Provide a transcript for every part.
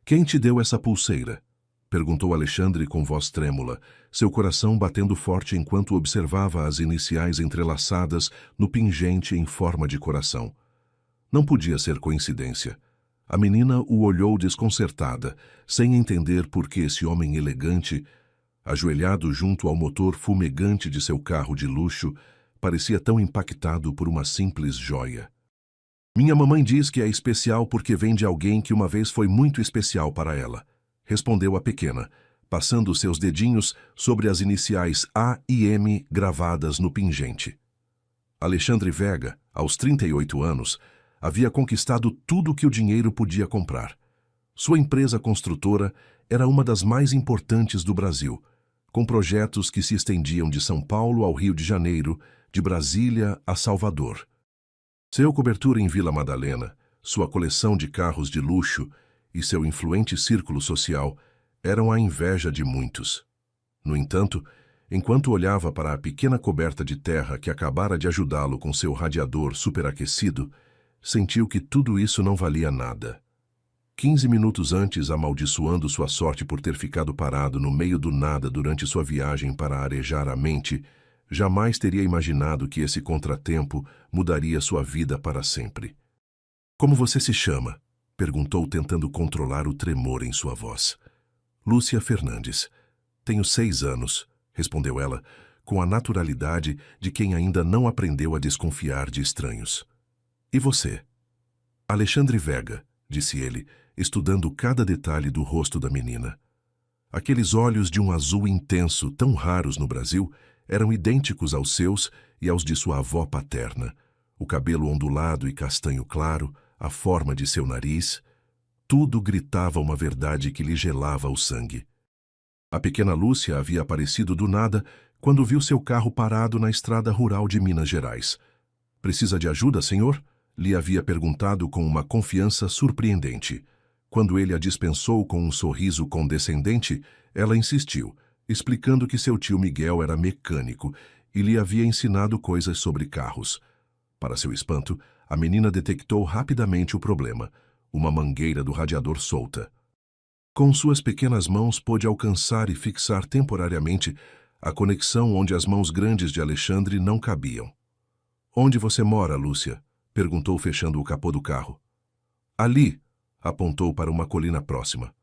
Quem te deu essa pulseira? Perguntou Alexandre com voz trêmula, seu coração batendo forte enquanto observava as iniciais entrelaçadas no pingente em forma de coração. Não podia ser coincidência. A menina o olhou desconcertada, sem entender por que esse homem elegante, ajoelhado junto ao motor fumegante de seu carro de luxo, parecia tão impactado por uma simples joia. Minha mamãe diz que é especial porque vem de alguém que uma vez foi muito especial para ela, respondeu a pequena, passando seus dedinhos sobre as iniciais A e M gravadas no pingente. Alexandre Vega, aos 38 anos, havia conquistado tudo o que o dinheiro podia comprar. Sua empresa construtora era uma das mais importantes do Brasil, com projetos que se estendiam de São Paulo ao Rio de Janeiro, de Brasília a Salvador. Seu cobertura em Vila Madalena, sua coleção de carros de luxo e seu influente círculo social eram a inveja de muitos. No entanto, enquanto olhava para a pequena coberta de terra que acabara de ajudá-lo com seu radiador superaquecido, sentiu que tudo isso não valia nada. 15 minutos antes, amaldiçoando sua sorte por ter ficado parado no meio do nada durante sua viagem para arejar a mente, jamais teria imaginado que esse contratempo mudaria sua vida para sempre. Como você se chama? Perguntou, tentando controlar o tremor em sua voz. Lúcia Fernandes. Tenho 6 anos, respondeu ela, com a naturalidade de quem ainda não aprendeu a desconfiar de estranhos. E você? Alexandre Vega, disse ele, estudando cada detalhe do rosto da menina. Aqueles olhos de um azul intenso, tão raros no Brasil, eram idênticos aos seus e aos de sua avó paterna. O cabelo ondulado e castanho claro, a forma de seu nariz, tudo gritava uma verdade que lhe gelava o sangue. A pequena Lúcia havia aparecido do nada quando viu seu carro parado na estrada rural de Minas Gerais. Precisa de ajuda, senhor? Lhe havia perguntado com uma confiança surpreendente. Quando ele a dispensou com um sorriso condescendente, ela insistiu, explicando que seu tio Miguel era mecânico e lhe havia ensinado coisas sobre carros. Para seu espanto, a menina detectou rapidamente o problema, uma mangueira do radiador solta. Com suas pequenas mãos pôde alcançar e fixar temporariamente a conexão onde as mãos grandes de Alexandre não cabiam. Onde você mora, Lúcia? Perguntou, fechando o capô do carro. Ali, apontou para uma colina próxima.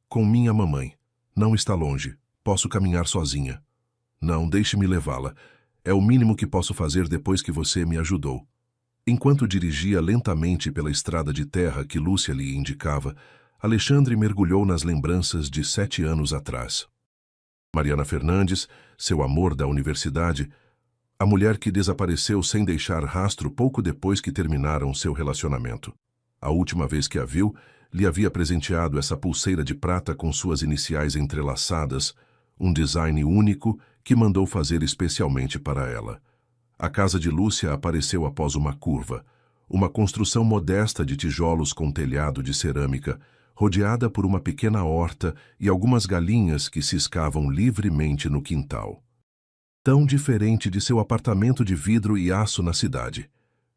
Com minha mamãe. Não está longe. Posso caminhar sozinha. Não, deixe-me levá-la. É o mínimo que posso fazer depois que você me ajudou. Enquanto dirigia lentamente pela estrada de terra que Lúcia lhe indicava, Alexandre mergulhou nas lembranças de 7 anos atrás. Mariana Fernandes, seu amor da universidade, a mulher que desapareceu sem deixar rastro pouco depois que terminaram seu relacionamento. A última vez que a viu, lhe havia presenteado essa pulseira de prata com suas iniciais entrelaçadas, um design único que mandou fazer especialmente para ela. A casa de Lúcia apareceu após uma curva, uma construção modesta de tijolos com telhado de cerâmica, rodeada por uma pequena horta e algumas galinhas que ciscavam livremente no quintal. Tão diferente de seu apartamento de vidro e aço na cidade.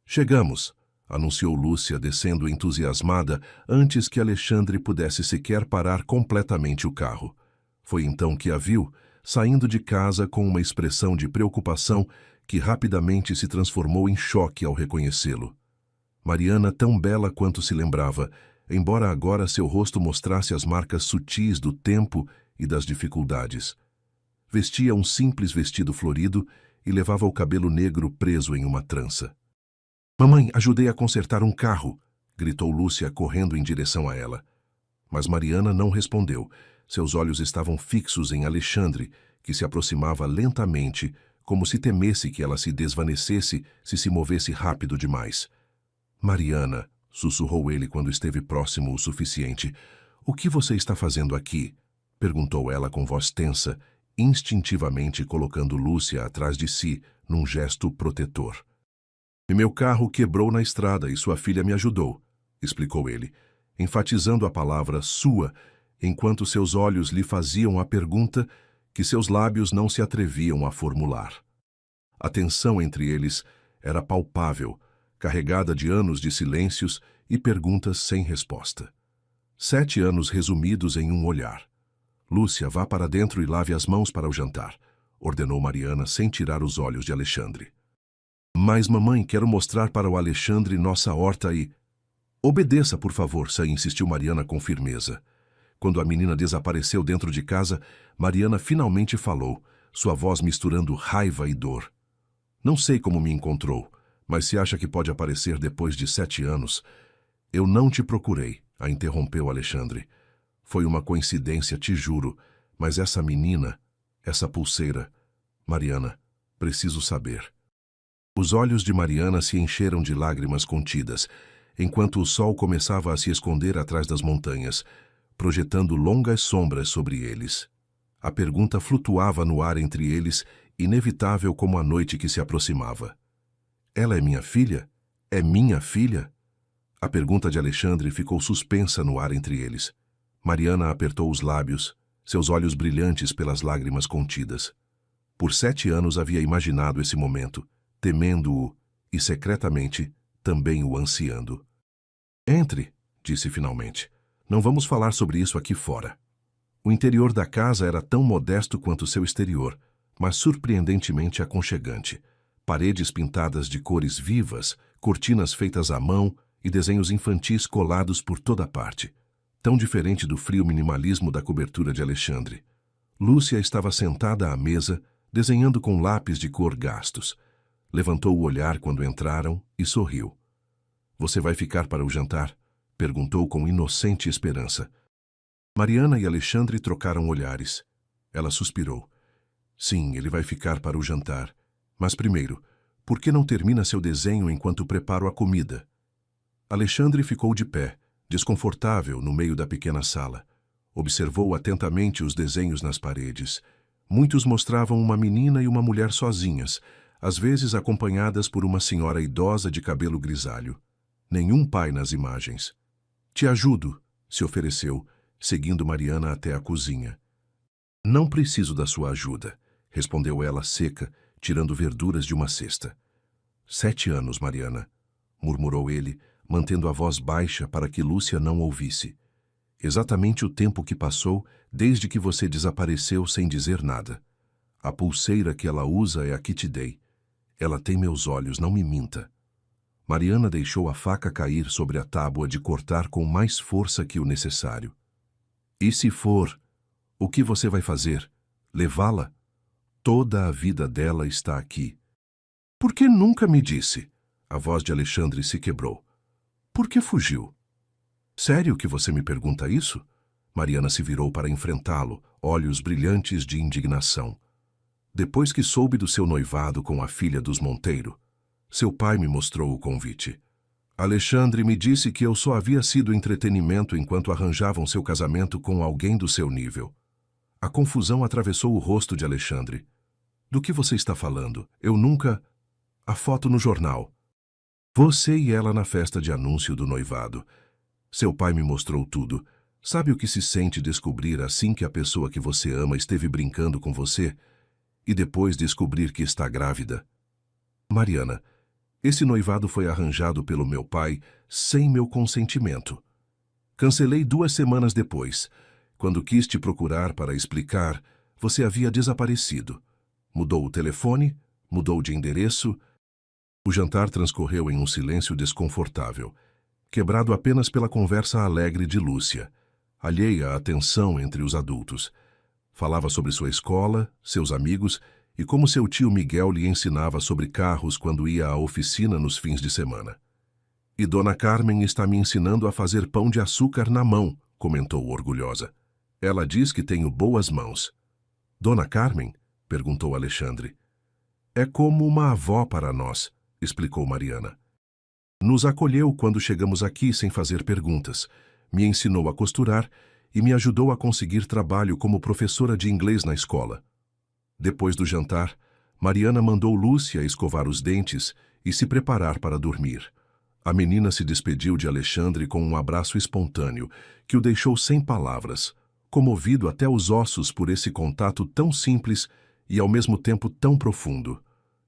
Chegamos, anunciou Lúcia, descendo entusiasmada antes que Alexandre pudesse sequer parar completamente o carro. Foi então que a viu, saindo de casa com uma expressão de preocupação que rapidamente se transformou em choque ao reconhecê-lo. Mariana, tão bela quanto se lembrava, embora agora seu rosto mostrasse as marcas sutis do tempo e das dificuldades. Vestia um simples vestido florido e levava o cabelo negro preso em uma trança. Mamãe, ajudei a consertar um carro, gritou Lúcia, correndo em direção a ela. Mas Mariana não respondeu. Seus olhos estavam fixos em Alexandre, que se aproximava lentamente, como se temesse que ela se desvanecesse se movesse rápido demais. Mariana, sussurrou ele quando esteve próximo o suficiente. O que você está fazendo aqui? Perguntou ela com voz tensa, instintivamente colocando Lúcia atrás de si, num gesto protetor. E meu carro quebrou na estrada e sua filha me ajudou, explicou ele, enfatizando a palavra sua, enquanto seus olhos lhe faziam a pergunta que seus lábios não se atreviam a formular. A tensão entre eles era palpável, carregada de anos de silêncios e perguntas sem resposta. 7 anos resumidos em um olhar. Lúcia, vá para dentro e lave as mãos para o jantar, ordenou Mariana sem tirar os olhos de Alexandre. Mas, mamãe, quero mostrar para o Alexandre nossa horta e... Obedeça, por favor, insistiu Mariana com firmeza. Quando a menina desapareceu dentro de casa, Mariana finalmente falou, sua voz misturando raiva e dor. Não sei como me encontrou, mas se acha que pode aparecer depois de 7 anos... Eu não te procurei, a interrompeu Alexandre. Foi uma coincidência, te juro, mas essa menina, essa pulseira... Mariana, preciso saber. Os olhos de Mariana se encheram de lágrimas contidas, enquanto o sol começava a se esconder atrás das montanhas, projetando longas sombras sobre eles. A pergunta flutuava no ar entre eles, inevitável como a noite que se aproximava. Ela é minha filha? É minha filha? A pergunta de Alexandre ficou suspensa no ar entre eles. Mariana apertou os lábios, seus olhos brilhantes pelas lágrimas contidas. Por 7 anos havia imaginado esse momento, temendo-o e, secretamente, também o ansiando. Entre, disse finalmente. Não vamos falar sobre isso aqui fora. O interior da casa era tão modesto quanto seu exterior, mas surpreendentemente aconchegante. Paredes pintadas de cores vivas, cortinas feitas à mão e desenhos infantis colados por toda parte. Tão diferente do frio minimalismo da cobertura de Alexandre. Lúcia estava sentada à mesa, desenhando com lápis de cor gastos. Levantou o olhar quando entraram e sorriu. Você vai ficar para o jantar? Perguntou com inocente esperança. Mariana e Alexandre trocaram olhares. Ela suspirou. Sim, ele vai ficar para o jantar. Mas primeiro, por que não termina seu desenho enquanto preparo a comida? Alexandre ficou de pé, desconfortável no meio da pequena sala. Observou atentamente os desenhos nas paredes. Muitos mostravam uma menina e uma mulher sozinhas, às vezes acompanhadas por uma senhora idosa de cabelo grisalho. Nenhum pai nas imagens. Te ajudo, se ofereceu, seguindo Mariana até a cozinha. Não preciso da sua ajuda, respondeu ela seca, tirando verduras de uma cesta. 7 anos, Mariana, murmurou ele, mantendo a voz baixa para que Lúcia não ouvisse. Exatamente o tempo que passou desde que você desapareceu sem dizer nada. A pulseira que ela usa é a que te dei. Ela tem meus olhos, não me minta. Mariana deixou a faca cair sobre a tábua de cortar com mais força que o necessário. E se for, o que você vai fazer? Levá-la? Toda a vida dela está aqui. Por que nunca me disse? A voz de Alexandre se quebrou. Por que fugiu? Sério que você me pergunta isso? Mariana se virou para enfrentá-lo, olhos brilhantes de indignação. Depois que soube do seu noivado com a filha dos Monteiro, seu pai me mostrou o convite. Alexandre me disse que eu só havia sido entretenimento enquanto arranjavam seu casamento com alguém do seu nível. A confusão atravessou o rosto de Alexandre. Do que você está falando? Eu nunca... A foto no jornal. Você e ela na festa de anúncio do noivado. Seu pai me mostrou tudo. Sabe o que se sente descobrir assim que a pessoa que você ama esteve brincando com você? E depois descobrir que está grávida? Mariana, esse noivado foi arranjado pelo meu pai sem meu consentimento. Cancelei 2 semanas depois. Quando quis te procurar para explicar, você havia desaparecido. Mudou o telefone, mudou de endereço. O jantar transcorreu em um silêncio desconfortável, quebrado apenas pela conversa alegre de Lúcia, alheia à tensão entre os adultos. Falava sobre sua escola, seus amigos e como seu tio Miguel lhe ensinava sobre carros quando ia à oficina nos fins de semana. E Dona Carmen está me ensinando a fazer pão de açúcar na mão, comentou orgulhosa. Ela diz que tenho boas mãos. Dona Carmen? Perguntou Alexandre. É como uma avó para nós, explicou Mariana. Nos acolheu quando chegamos aqui sem fazer perguntas, me ensinou a costurar e me ajudou a conseguir trabalho como professora de inglês na escola. Depois do jantar, Mariana mandou Lúcia escovar os dentes e se preparar para dormir. A menina se despediu de Alexandre com um abraço espontâneo que o deixou sem palavras, comovido até os ossos por esse contato tão simples e ao mesmo tempo tão profundo.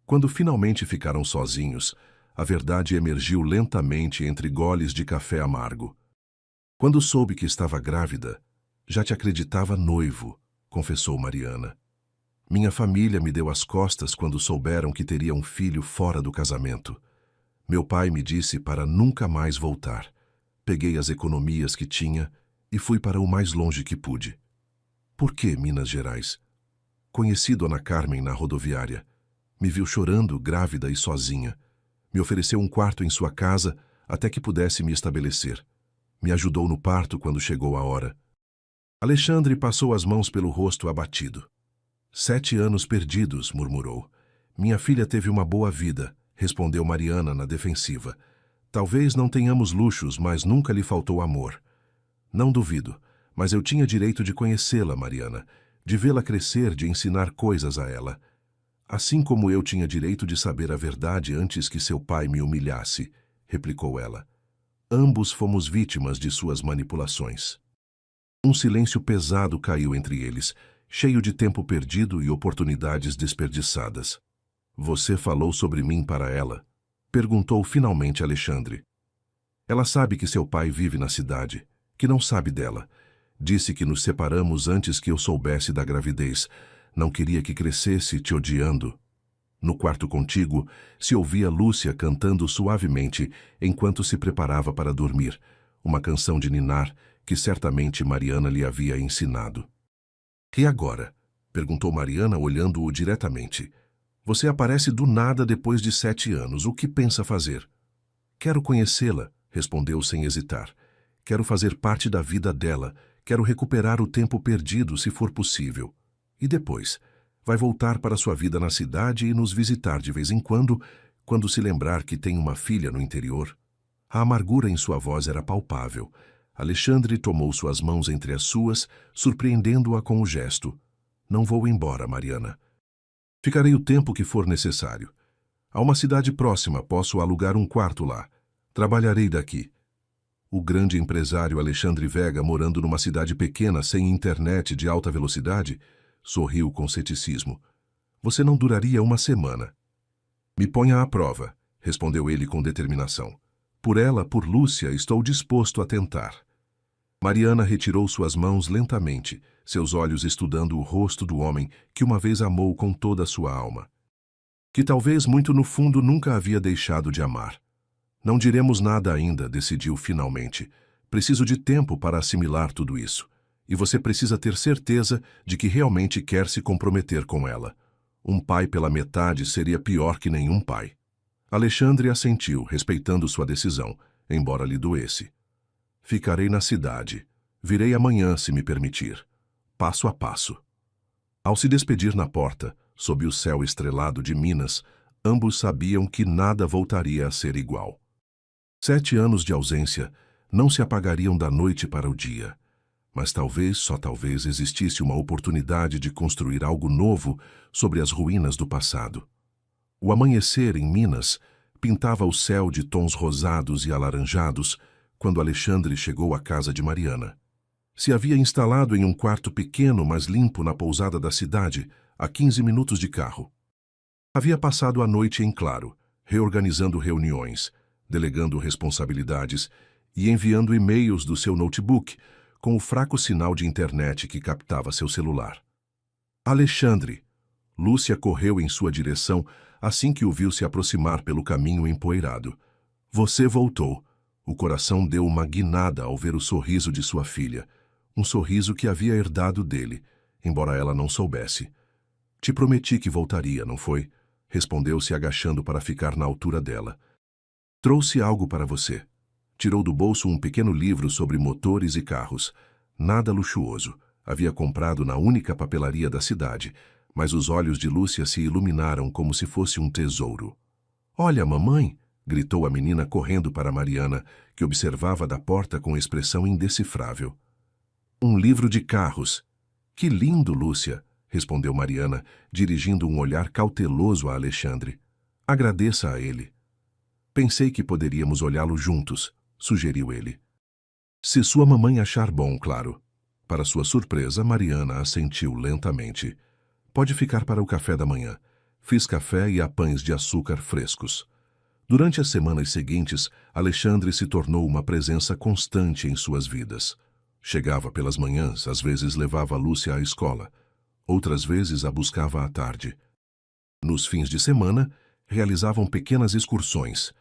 Quando finalmente ficaram sozinhos, a verdade emergiu lentamente entre goles de café amargo. Quando soube que estava grávida, já te acreditava noivo, confessou Mariana. Minha família me deu as costas quando souberam que teria um filho fora do casamento. Meu pai me disse para nunca mais voltar. Peguei as economias que tinha e fui para o mais longe que pude. Por que Minas Gerais? Conheci Dona Carmen na rodoviária. Me viu chorando, grávida e sozinha. Me ofereceu um quarto em sua casa até que pudesse me estabelecer. Me ajudou no parto quando chegou a hora. Alexandre passou as mãos pelo rosto abatido. 7 anos perdidos, murmurou. Minha filha teve uma boa vida, respondeu Mariana na defensiva. Talvez não tenhamos luxos, mas nunca lhe faltou amor. Não duvido, mas eu tinha direito de conhecê-la, Mariana, de vê-la crescer, de ensinar coisas a ela. Assim como eu tinha direito de saber a verdade antes que seu pai me humilhasse, replicou ela. Ambos fomos vítimas de suas manipulações. Um silêncio pesado caiu entre eles, cheio de tempo perdido e oportunidades desperdiçadas. Você falou sobre mim para ela? Perguntou finalmente Alexandre. Ela sabe que seu pai vive na cidade, que não sabe dela. Disse que nos separamos antes que eu soubesse da gravidez. Não queria que crescesse te odiando. No quarto contigo, se ouvia Lúcia cantando suavemente enquanto se preparava para dormir, uma canção de ninar que certamente Mariana lhe havia ensinado. E agora? Perguntou Mariana olhando-o diretamente. Você aparece do nada depois de 7 anos. O que pensa fazer? Quero conhecê-la, respondeu sem hesitar. Quero fazer parte da vida dela. Quero recuperar o tempo perdido, se for possível. E depois? Vai voltar para sua vida na cidade e nos visitar de vez em quando se lembrar que tem uma filha no interior. A amargura em sua voz era palpável. Alexandre tomou suas mãos entre as suas, surpreendendo-a com o gesto. Não vou embora, Mariana. Ficarei o tempo que for necessário. Há uma cidade próxima, posso alugar um quarto lá. Trabalharei daqui. O grande empresário Alexandre Vega, morando numa cidade pequena sem internet de alta velocidade, sorriu com ceticismo. Você não duraria uma semana. Me ponha à prova, respondeu ele com determinação. Por ela, por Lúcia, estou disposto a tentar. Mariana retirou suas mãos lentamente, seus olhos estudando o rosto do homem que uma vez amou com toda a sua alma. Que talvez muito no fundo nunca havia deixado de amar. Não diremos nada ainda, decidiu finalmente. Preciso de tempo para assimilar tudo isso. E você precisa ter certeza de que realmente quer se comprometer com ela. Um pai pela metade seria pior que nenhum pai. Alexandre assentiu, respeitando sua decisão, embora lhe doesse. Ficarei na cidade. Virei amanhã, se me permitir. Passo a passo. Ao se despedir na porta, sob o céu estrelado de Minas, ambos sabiam que nada voltaria a ser igual. 7 anos de ausência não se apagariam da noite para o dia. Mas talvez, só talvez, existisse uma oportunidade de construir algo novo sobre as ruínas do passado. O amanhecer em Minas pintava o céu de tons rosados e alaranjados quando Alexandre chegou à casa de Mariana. Se havia instalado em um quarto pequeno, mas limpo na pousada da cidade, a 15 minutos de carro. Havia passado a noite em claro, reorganizando reuniões, delegando responsabilidades e enviando e-mails do seu notebook, com o fraco sinal de internet que captava seu celular. Alexandre! Lúcia correu em sua direção assim que o viu se aproximar pelo caminho empoeirado. Você voltou. O coração deu uma guinada ao ver o sorriso de sua filha, um sorriso que havia herdado dele, embora ela não soubesse. Te prometi que voltaria, não foi? Respondeu-se agachando para ficar na altura dela. Trouxe algo para você. Tirou do bolso um pequeno livro sobre motores e carros. Nada luxuoso. Havia comprado na única papelaria da cidade, mas os olhos de Lúcia se iluminaram como se fosse um tesouro. Olha, mamãe! Gritou a menina correndo para Mariana, que observava da porta com expressão indecifrável. Um livro de carros. Que lindo, Lúcia! Respondeu Mariana, dirigindo um olhar cauteloso a Alexandre. Agradeça a ele. Pensei que poderíamos olhá-lo juntos, sugeriu ele. Se sua mamãe achar bom, claro. Para sua surpresa, Mariana assentiu lentamente. Pode ficar para o café da manhã. Fiz café e há pães de açúcar frescos. Durante as semanas seguintes, Alexandre se tornou uma presença constante em suas vidas. Chegava pelas manhãs, às vezes levava Lúcia à escola, outras vezes a buscava à tarde. Nos fins de semana, realizavam pequenas excursões.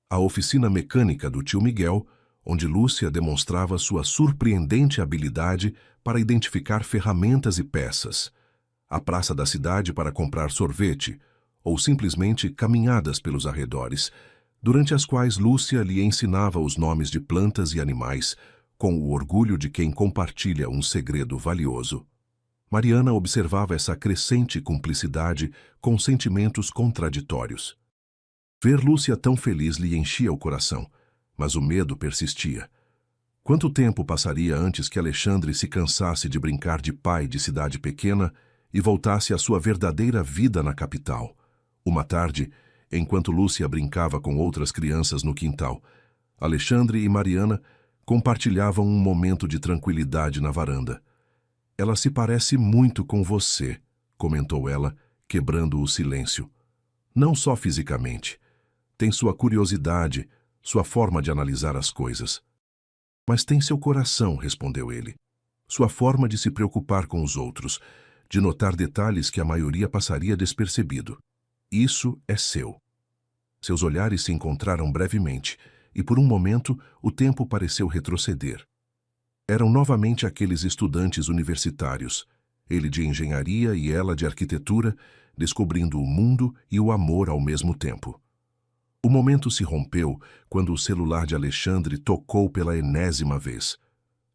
A oficina mecânica do tio Miguel, onde Lúcia demonstrava sua surpreendente habilidade para identificar ferramentas e peças. A praça da cidade para comprar sorvete, ou simplesmente caminhadas pelos arredores, durante as quais Lúcia lhe ensinava os nomes de plantas e animais, com o orgulho de quem compartilha um segredo valioso. Mariana observava essa crescente cumplicidade com sentimentos contraditórios. Ver Lúcia tão feliz lhe enchia o coração, mas o medo persistia. Quanto tempo passaria antes que Alexandre se cansasse de brincar de pai de cidade pequena e voltasse à sua verdadeira vida na capital? Uma tarde, enquanto Lúcia brincava com outras crianças no quintal, Alexandre e Mariana compartilhavam um momento de tranquilidade na varanda. "Ela se parece muito com você", comentou ela, quebrando o silêncio. "Não só fisicamente. Tem sua curiosidade, sua forma de analisar as coisas. Mas tem seu coração", respondeu ele. "Sua forma de se preocupar com os outros, de notar detalhes que a maioria passaria despercebido. Isso é seu." Seus olhares se encontraram brevemente, e por um momento o tempo pareceu retroceder. Eram novamente aqueles estudantes universitários, ele de engenharia e ela de arquitetura, descobrindo o mundo e o amor ao mesmo tempo. O momento se rompeu quando o celular de Alexandre tocou pela enésima vez.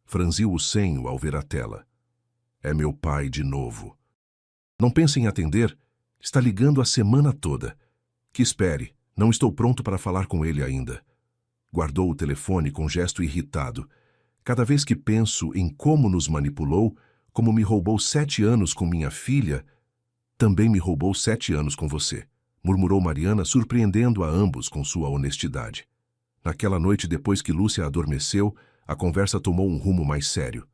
Franziu o senho ao ver a tela. "É meu pai de novo." "Não pense em atender. Está ligando a semana toda." "Que espere. Não estou pronto para falar com ele ainda." Guardou o telefone com gesto irritado. "Cada vez que penso em como nos manipulou, como me roubou 7 anos com minha filha, também me roubou 7 anos com você", murmurou Mariana, surpreendendo a ambos com sua honestidade. Naquela noite, depois que Lúcia adormeceu, a conversa tomou um rumo mais sério.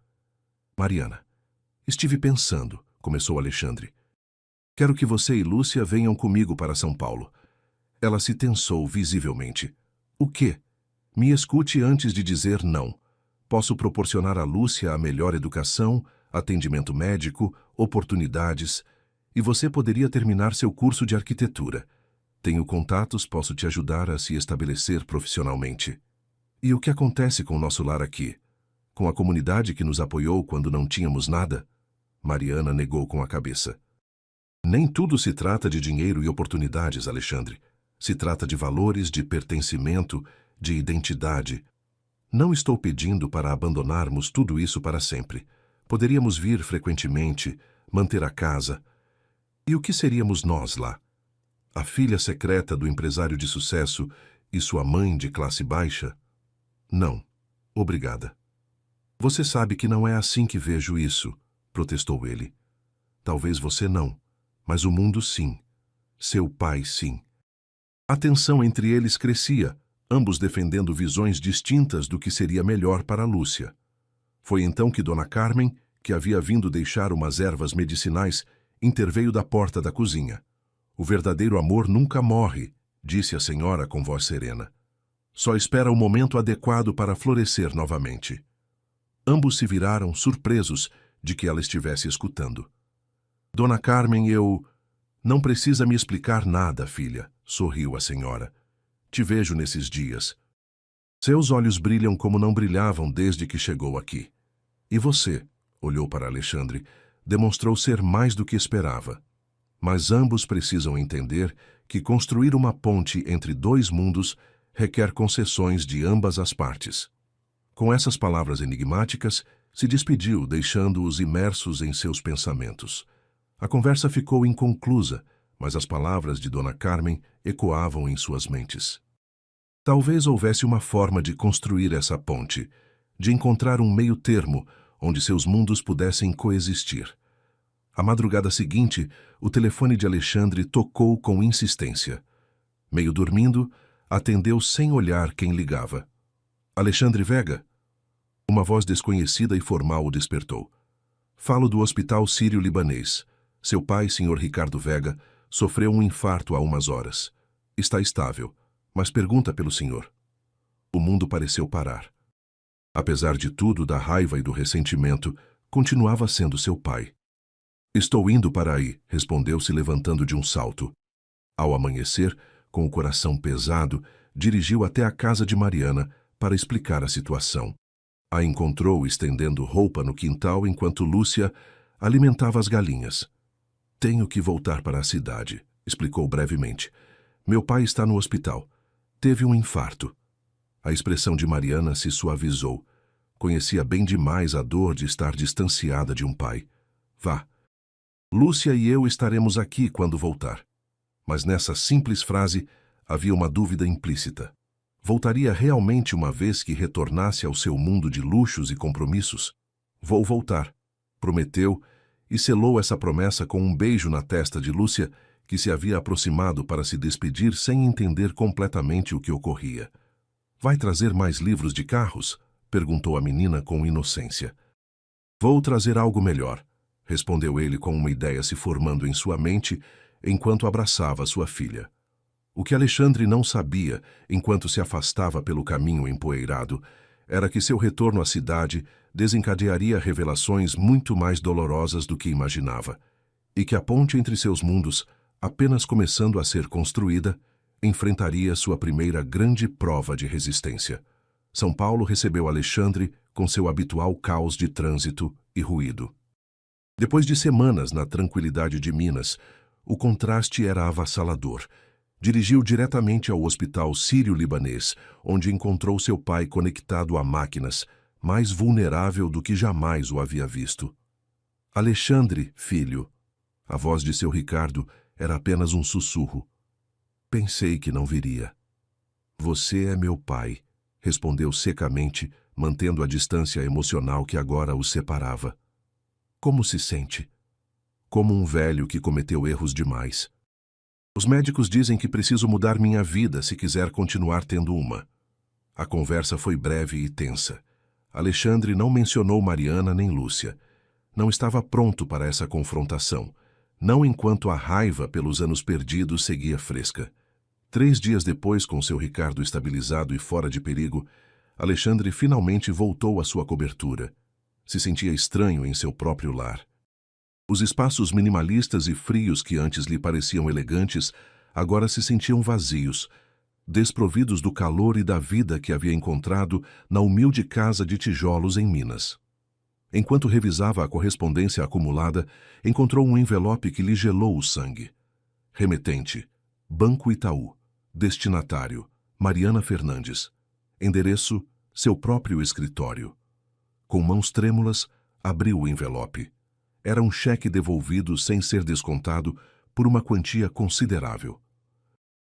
"Mariana, estive pensando", começou Alexandre. "Quero que você e Lúcia venham comigo para São Paulo." Ela se tensou visivelmente. "O quê?" "Me escute antes de dizer não. Posso proporcionar a Lúcia a melhor educação, atendimento médico, oportunidades, e você poderia terminar seu curso de arquitetura. Tenho contatos, posso te ajudar a se estabelecer profissionalmente." "E o que acontece com o nosso lar aqui? Com a comunidade que nos apoiou quando não tínhamos nada?" Mariana negou com a cabeça. "Nem tudo se trata de dinheiro e oportunidades, Alexandre. Se trata de valores, de pertencimento, de identidade. Não estou pedindo para abandonarmos tudo isso para sempre. Poderíamos vir frequentemente, manter a casa. E o que seríamos nós lá? A filha secreta do empresário de sucesso e sua mãe de classe baixa? Não, obrigada." "Você sabe que não é assim que vejo isso", protestou ele. "Talvez você não, mas o mundo sim. Seu pai sim." A tensão entre eles crescia, ambos defendendo visões distintas do que seria melhor para Lúcia. Foi então que Dona Carmen, que havia vindo deixar umas ervas medicinais, interveio da porta da cozinha. "O verdadeiro amor nunca morre", disse a senhora com voz serena. "Só espera o momento adequado para florescer novamente." Ambos se viraram, surpresos de que ela estivesse escutando. "Dona Carmen, eu..." "Não precisa me explicar nada, filha", sorriu a senhora. "Te vejo nesses dias. Seus olhos brilham como não brilhavam desde que chegou aqui. E você", olhou para Alexandre, "demonstrou ser mais do que esperava. Mas ambos precisam entender que construir uma ponte entre 2 mundos requer concessões de ambas as partes." Com essas palavras enigmáticas, se despediu, deixando-os imersos em seus pensamentos. A conversa ficou inconclusa, mas as palavras de Dona Carmen ecoavam em suas mentes. Talvez houvesse uma forma de construir essa ponte, de encontrar um meio termo onde seus mundos pudessem coexistir. À madrugada seguinte, o telefone de Alexandre tocou com insistência. Meio dormindo, atendeu sem olhar quem ligava. "Alexandre Vega?" Uma voz desconhecida e formal o despertou. "Falo do Hospital Sírio-Libanês. Seu pai, Sr. Ricardo Vega, sofreu um infarto há umas horas. Está estável, Mas pergunta pelo senhor. O mundo pareceu parar. Apesar de tudo, da raiva e do ressentimento, continuava sendo seu pai. Estou indo para aí, respondeu se levantando de um salto. Ao amanhecer, com o coração pesado, dirigiu até a casa de Mariana para explicar a situação. A encontrou estendendo roupa no quintal enquanto Lúcia alimentava as galinhas. Tenho que voltar para a cidade, explicou brevemente. Meu pai está no hospital. Teve um infarto. A expressão de Mariana se suavizou. Conhecia bem demais a dor de estar distanciada de um pai. Vá. Lúcia e eu estaremos aqui quando voltar. Mas nessa simples frase havia uma dúvida implícita. Voltaria realmente uma vez que retornasse ao seu mundo de luxos e compromissos? Vou voltar, prometeu e selou essa promessa com um beijo na testa de Lúcia, que se havia aproximado para se despedir sem entender completamente o que ocorria. Vai trazer mais livros de carros? Perguntou a menina com inocência. Vou trazer algo melhor, respondeu ele com uma ideia se formando em sua mente enquanto abraçava sua filha. O que Alexandre não sabia, enquanto se afastava pelo caminho empoeirado, era que seu retorno à cidade desencadearia revelações muito mais dolorosas do que imaginava, e que a ponte entre seus mundos, apenas começando a ser construída, enfrentaria sua primeira grande prova de resistência. São Paulo recebeu Alexandre com seu habitual caos de trânsito e ruído. Depois de semanas na tranquilidade de Minas, o contraste era avassalador. Dirigiu diretamente ao hospital sírio-libanês, onde encontrou seu pai conectado a máquinas, mais vulnerável do que jamais o havia visto. Alexandre, filho. A voz de seu Ricardo era apenas um sussurro. Pensei que não viria. Você é meu pai, respondeu secamente, mantendo a distância emocional que agora os separava. Como se sente? Como um velho que cometeu erros demais. Os médicos dizem que preciso mudar minha vida se quiser continuar tendo uma. A conversa foi breve e tensa. Alexandre não mencionou Mariana nem Lúcia. Não estava pronto para essa confrontação, não enquanto a raiva pelos anos perdidos seguia fresca. 3 dias depois, com seu Ricardo estabilizado e fora de perigo, Alexandre finalmente voltou à sua cobertura. Se sentia estranho em seu próprio lar. Os espaços minimalistas e frios que antes lhe pareciam elegantes, agora se sentiam vazios, desprovidos do calor e da vida que havia encontrado na humilde casa de tijolos em Minas. Enquanto revisava a correspondência acumulada, encontrou um envelope que lhe gelou o sangue. Remetente: Banco Itaú. Destinatário: Mariana Fernandes. Endereço: seu próprio escritório. Com mãos trêmulas, abriu o envelope. Era um cheque devolvido sem ser descontado por uma quantia considerável.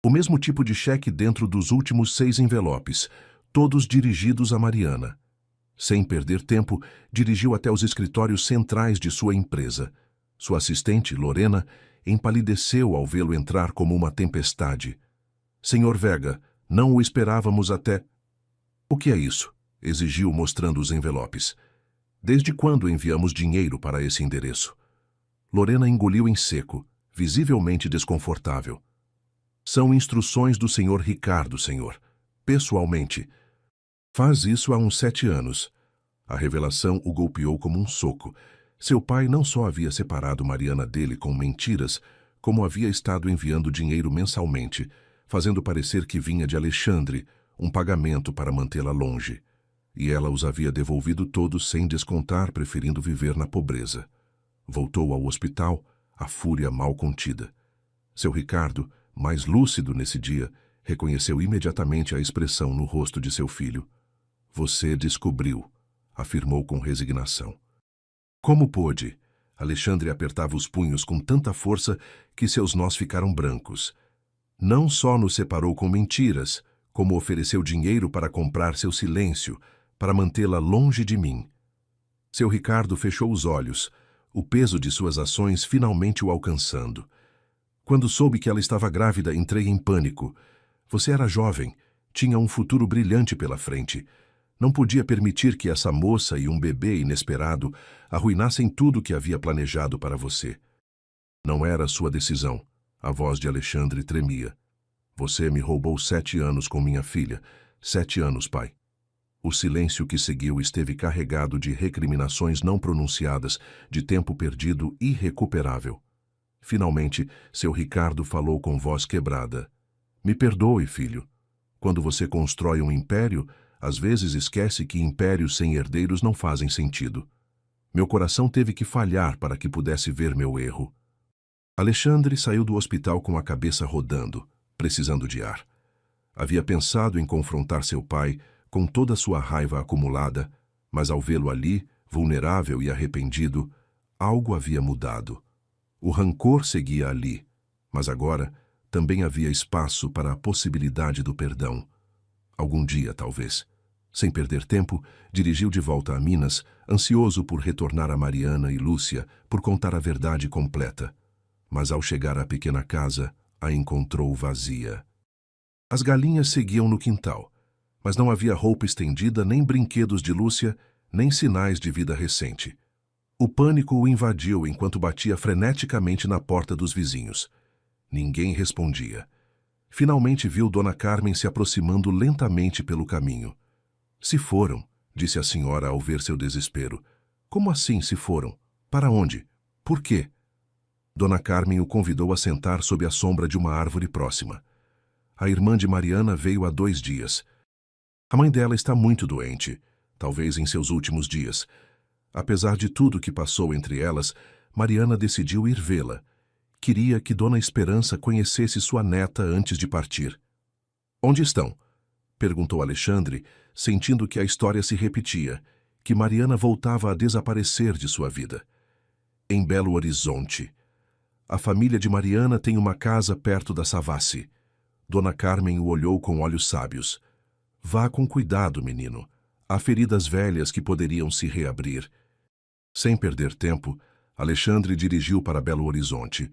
O mesmo tipo de cheque dentro dos últimos 6 envelopes, todos dirigidos a Mariana. Sem perder tempo, dirigiu até os escritórios centrais de sua empresa. Sua assistente, Lorena, empalideceu ao vê-lo entrar como uma tempestade. Senhor Vega, não o esperávamos até... O que é isso? Exigiu, mostrando os envelopes. Desde quando enviamos dinheiro para esse endereço? Lorena engoliu em seco, visivelmente desconfortável. São instruções do senhor Ricardo, senhor. Pessoalmente. Faz isso há uns 7 anos. A revelação o golpeou como um soco. Seu pai não só havia separado Mariana dele com mentiras, como havia estado enviando dinheiro mensalmente, fazendo parecer que vinha de Alexandre, um pagamento para mantê-la longe. E ela os havia devolvido todos sem descontar, preferindo viver na pobreza. Voltou ao hospital, a fúria mal contida. Seu Ricardo, mais lúcido nesse dia, reconheceu imediatamente a expressão no rosto de seu filho. Você descobriu, afirmou com resignação. Como pôde? Alexandre apertava os punhos com tanta força que seus nós ficaram brancos. Não só nos separou com mentiras, como ofereceu dinheiro para comprar seu silêncio, para mantê-la longe de mim. Seu Ricardo fechou os olhos, o peso de suas ações finalmente o alcançando. Quando soube que ela estava grávida, entrei em pânico. Você era jovem, tinha um futuro brilhante pela frente. Não podia permitir que essa moça e um bebê inesperado arruinassem tudo que havia planejado para você. Não era sua decisão. A voz de Alexandre tremia. Você me roubou 7 anos com minha filha. 7 anos, pai. O silêncio que seguiu esteve carregado de recriminações não pronunciadas, de tempo perdido irrecuperável. Finalmente, seu Ricardo falou com voz quebrada. Me perdoe, filho. Quando você constrói um império, às vezes esquece que impérios sem herdeiros não fazem sentido. Meu coração teve que falhar para que pudesse ver meu erro. Alexandre saiu do hospital com a cabeça rodando, precisando de ar. Havia pensado em confrontar seu pai com toda a sua raiva acumulada, mas ao vê-lo ali, vulnerável e arrependido, algo havia mudado. O rancor seguia ali, mas agora também havia espaço para a possibilidade do perdão. Algum dia, talvez. Sem perder tempo, dirigiu de volta a Minas, ansioso por retornar a Mariana e Lúcia, por contar a verdade completa. Mas ao chegar à pequena casa, a encontrou vazia. As galinhas seguiam no quintal, mas não havia roupa estendida, nem brinquedos de Lúcia, nem sinais de vida recente. O pânico o invadiu enquanto batia freneticamente na porta dos vizinhos. Ninguém respondia. Finalmente viu Dona Carmen se aproximando lentamente pelo caminho. Se foram, disse a senhora ao ver seu desespero. Como assim se foram? Para onde? Por quê? Dona Carmen o convidou a sentar sob a sombra de uma árvore próxima. A irmã de Mariana veio há 2 dias. A mãe dela está muito doente, talvez em seus últimos dias. Apesar de tudo que passou entre elas, Mariana decidiu ir vê-la. Queria que Dona Esperança conhecesse sua neta antes de partir. Onde estão? Perguntou Alexandre, sentindo que a história se repetia, que Mariana voltava a desaparecer de sua vida. Em Belo Horizonte. A família de Mariana tem uma casa perto da Savassi. Dona Carmen o olhou com olhos sábios. Vá com cuidado, menino. Há feridas velhas que poderiam se reabrir. Sem perder tempo, Alexandre dirigiu para Belo Horizonte,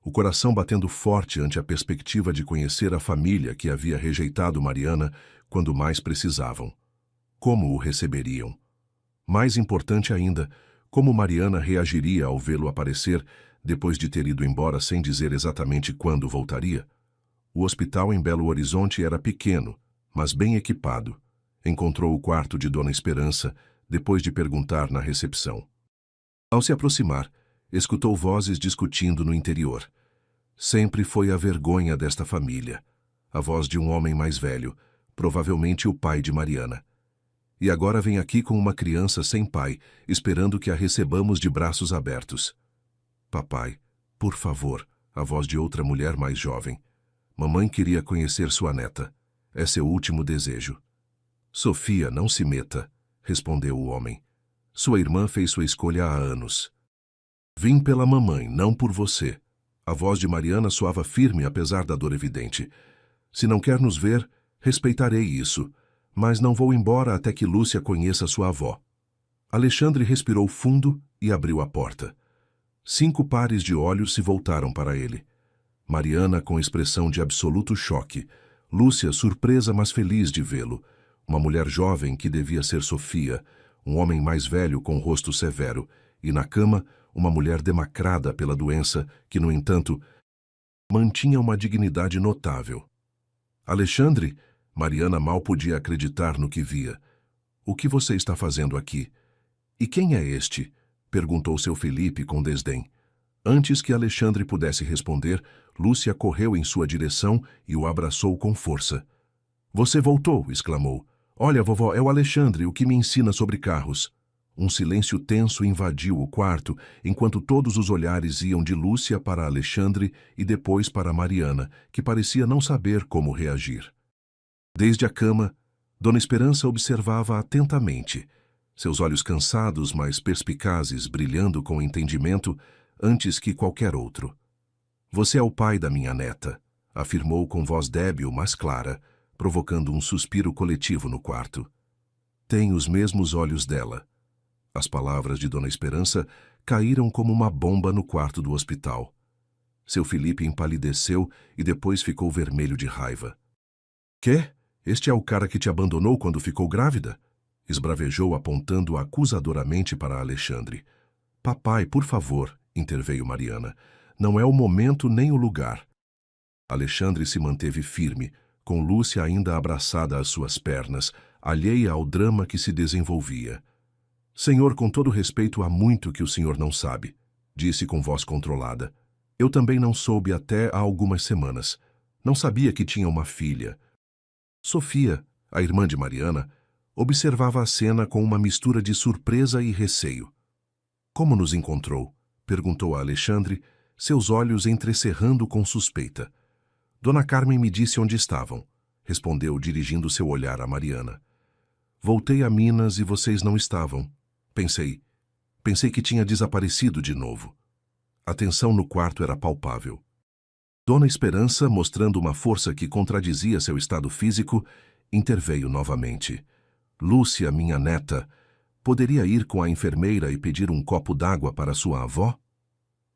o coração batendo forte ante a perspectiva de conhecer a família que havia rejeitado Mariana quando mais precisavam. Como o receberiam? Mais importante ainda, como Mariana reagiria ao vê-lo aparecer depois de ter ido embora sem dizer exatamente quando voltaria? O hospital em Belo Horizonte era pequeno, mas bem equipado. Encontrou o quarto de Dona Esperança, depois de perguntar na recepção. Ao se aproximar, escutou vozes discutindo no interior. Sempre foi a vergonha desta família. A voz de um homem mais velho, provavelmente o pai de Mariana. E agora vem aqui com uma criança sem pai, esperando que a recebamos de braços abertos. Papai, por favor, a voz de outra mulher mais jovem. Mamãe queria conhecer sua neta. É seu último desejo. Sofia, não se meta, respondeu o homem. Sua irmã fez sua escolha há anos. Vim pela mamãe, não por você. A voz de Mariana soava firme apesar da dor evidente. Se não quer nos ver, respeitarei isso, mas não vou embora até que Lúcia conheça sua avó. Alexandre respirou fundo e abriu a porta. 5 pares de olhos se voltaram para ele. Mariana com expressão de absoluto choque. Lúcia surpresa mas feliz de vê-lo. Uma mulher jovem que devia ser Sofia, um homem mais velho com rosto severo, e na cama, uma mulher demacrada pela doença que, no entanto, mantinha uma dignidade notável. Alexandre, Mariana mal podia acreditar no que via. O que você está fazendo aqui? E quem é este? Perguntou seu Felipe com desdém. Antes que Alexandre pudesse responder, Lúcia correu em sua direção e o abraçou com força. Você voltou, exclamou. Olha, vovó, é o Alexandre, o que me ensina sobre carros. Um silêncio tenso invadiu o quarto, enquanto todos os olhares iam de Lúcia para Alexandre e depois para Mariana, que parecia não saber como reagir. Desde a cama, Dona Esperança observava atentamente, seus olhos cansados, mas perspicazes, brilhando com entendimento, antes que qualquer outro. Você é o pai da minha neta, afirmou com voz débil, mas clara, provocando um suspiro coletivo no quarto. Tem os mesmos olhos dela. As palavras de Dona Esperança caíram como uma bomba no quarto do hospital. Seu Felipe empalideceu e depois ficou vermelho de raiva. Quê? Este é o cara que te abandonou quando ficou grávida? Esbravejou apontando acusadoramente para Alexandre. Papai, por favor, interveio Mariana. Não é o momento nem o lugar. Alexandre se manteve firme, com Lúcia ainda abraçada às suas pernas, alheia ao drama que se desenvolvia. Senhor, com todo respeito, há muito que o senhor não sabe, disse com voz controlada. Eu também não soube até há algumas semanas. Não sabia que tinha uma filha. Sofia, a irmã de Mariana, observava a cena com uma mistura de surpresa e receio. Como nos encontrou? Perguntou a Alexandre, seus olhos entrecerrando com suspeita. Dona Carmen me disse onde estavam, respondeu dirigindo seu olhar a Mariana. Voltei a Minas e vocês não estavam. Pensei que tinha desaparecido de novo. A tensão no quarto era palpável. Dona Esperança, mostrando uma força que contradizia seu estado físico, interveio novamente. Lúcia, minha neta, poderia ir com a enfermeira e pedir um copo d'água para sua avó?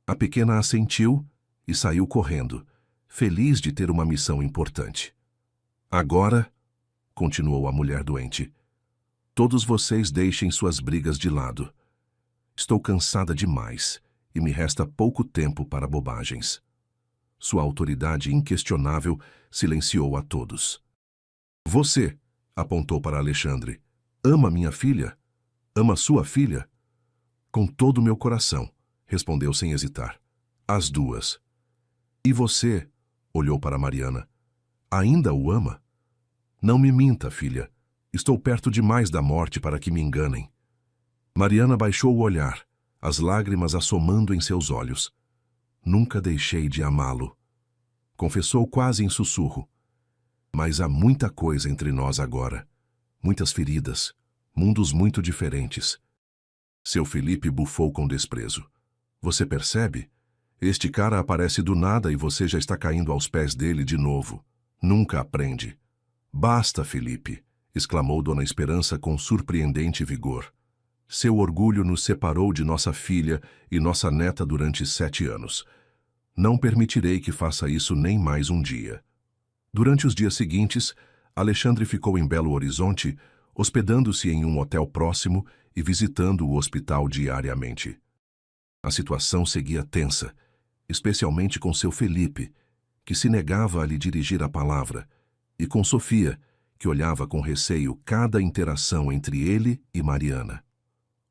A pequena assentiu e saiu correndo, feliz de ter uma missão importante. Agora, continuou a mulher doente, todos vocês deixem suas brigas de lado. Estou cansada demais e me resta pouco tempo para bobagens. Sua autoridade inquestionável silenciou a todos. Você, apontou para Alexandre, ama minha filha? Ama sua filha? Com todo o meu coração, respondeu sem hesitar. As duas. E você, olhou para Mariana, ainda o ama? Não me minta, filha. Estou perto demais da morte para que me enganem. Mariana baixou o olhar, as lágrimas assomando em seus olhos. Nunca deixei de amá-lo. Confessou quase em sussurro. Mas há muita coisa entre nós agora. Muitas feridas, mundos muito diferentes. Seu Felipe bufou com desprezo. Você percebe? Este cara aparece do nada e você já está caindo aos pés dele de novo. Nunca aprende. Basta, Felipe, exclamou Dona Esperança com surpreendente vigor. Seu orgulho nos separou de nossa filha e nossa neta durante 7 anos. Não permitirei que faça isso nem mais um dia. Durante os dias seguintes, Alexandre ficou em Belo Horizonte, hospedando-se em um hotel próximo e visitando o hospital diariamente. A situação seguia tensa, especialmente com seu Felipe, que se negava a lhe dirigir a palavra, e com Sofia, que olhava com receio cada interação entre ele e Mariana.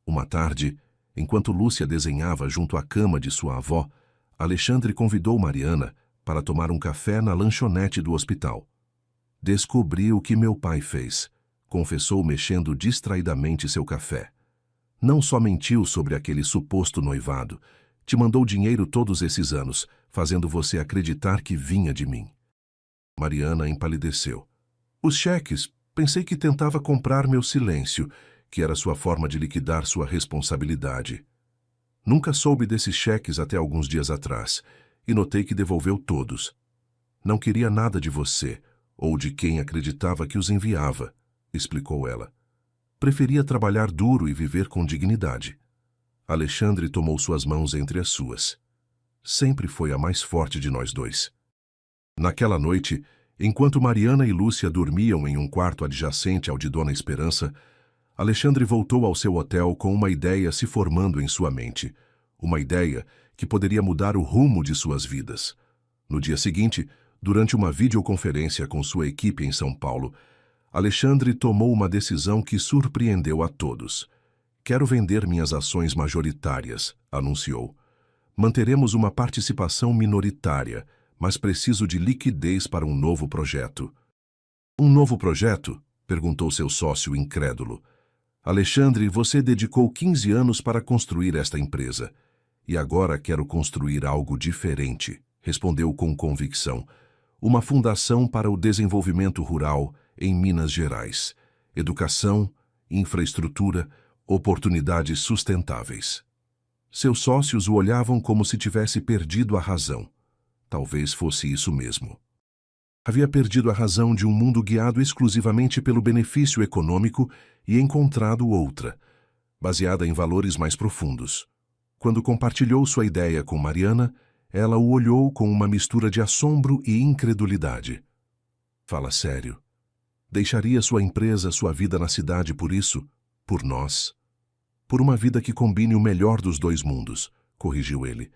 Uma tarde, enquanto Lúcia desenhava junto à cama de sua avó, Alexandre convidou Mariana para tomar um café na lanchonete do hospital. Descobri o que meu pai fez, confessou mexendo distraidamente seu café. Não só mentiu sobre aquele suposto noivado, te mandou dinheiro todos esses anos, fazendo você acreditar que vinha de mim. Mariana empalideceu. Os cheques, pensei que tentava comprar meu silêncio, que era sua forma de liquidar sua responsabilidade. Nunca soube desses cheques até alguns dias atrás, e notei que devolveu todos. Não queria nada de você, ou de quem acreditava que os enviava, explicou ela. Preferia trabalhar duro e viver com dignidade. Alexandre tomou suas mãos entre as suas. Sempre foi a mais forte de nós dois. Naquela noite, enquanto Mariana e Lúcia dormiam em um quarto adjacente ao de Dona Esperança, Alexandre voltou ao seu hotel com uma ideia se formando em sua mente. Uma ideia que poderia mudar o rumo de suas vidas. No dia seguinte, durante uma videoconferência com sua equipe em São Paulo, Alexandre tomou uma decisão que surpreendeu a todos. Quero vender minhas ações majoritárias, anunciou. Manteremos uma participação minoritária, mas preciso de liquidez para um novo projeto. Um novo projeto? Perguntou seu sócio incrédulo. Alexandre, você dedicou 15 anos para construir esta empresa. E agora quero construir algo diferente, respondeu com convicção. Uma fundação para o desenvolvimento rural em Minas Gerais. Educação, infraestrutura, oportunidades sustentáveis. Seus sócios o olhavam como se tivesse perdido a razão. Talvez fosse isso mesmo. Havia perdido a razão de um mundo guiado exclusivamente pelo benefício econômico e encontrado outra, baseada em valores mais profundos. Quando compartilhou sua ideia com Mariana, ela o olhou com uma mistura de assombro e incredulidade. Fala sério. Deixaria sua empresa, sua vida na cidade por isso? Por nós? Por uma vida que combine o melhor dos dois mundos, corrigiu ele.